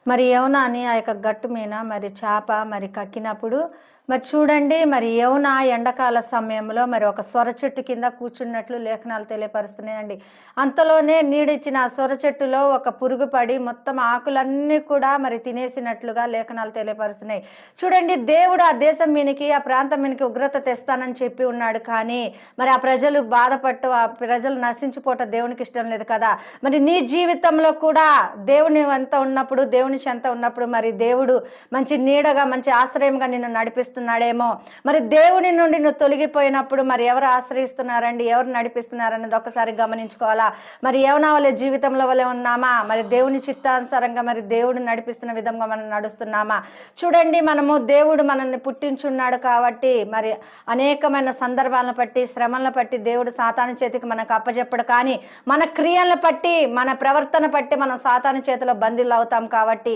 మరి యెహోనా అని ఆ యొక్క గట్టు మీద మరి చేప మరి కక్కినప్పుడు మరి చూడండి మరి యెహోనా ఎండాకాల సమయంలో మరి ఒక సొర చెట్టు కింద కూర్చున్నట్లు లేఖనాలు తెలియపరుస్తున్నాయండి. అంతలోనే నీడిచ్చిన ఆ సొర చెట్టులో ఒక పురుగు పడి మొత్తం ఆకులన్నీ కూడా మరి తినేసినట్లుగా లేఖనాలు తెలియపరుస్తున్నాయి. చూడండి, దేవుడు ఆ దేశం మీనికి ఆ ప్రాంతం మీనికి ఉగ్రత తెస్తానని చెప్పి ఉన్నాడు. కానీ మరి ఆ ప్రజలు బాధపట్టు ఆ ప్రజలు నశించిపోవటం దేవునికి ఇష్టం లేదు కదా. మరి నీ జీవితంలో కూడా దేవుని ఎంత ఉన్నప్పుడు దేవుని చెంత ఉన్నప్పుడు మరి దేవుడు మంచి నీడగా మంచి ఆశ్రయంగా నిన్ను నడిపిస్తున్నాడేమో. మరి దేవుని నుండి నువ్వు తొలగిపోయినప్పుడు మరి ఎవరు ఆశ్రయిస్తున్నారండి, ఎవరు నడిపిస్తున్నారన్నది ఒకసారి గమనించుకోవాలా. మరి యెహోనా వలె జీవితంలో వలె ఉన్నామా, మరి దేవుని చిత్తానుసారంగా మరి దేవుడు నడిపిస్తున్న విధంగా మనం నడుస్తున్నామా? చూడండి, మనము దేవుడు మనల్ని పుట్టించున్నాడు కాబట్టి మరి అనేకమైన సందర్భాలను బట్టి శ్రమలను బట్టి దేవుడు సాతాను చేతికి మనకు అప్పచెప్పడు. కానీ మన క్రియలను బట్టి మన ప్రవర్తన బట్టి మనం సాతాను చేతిలో బందీలు అవుతాం కాబట్టి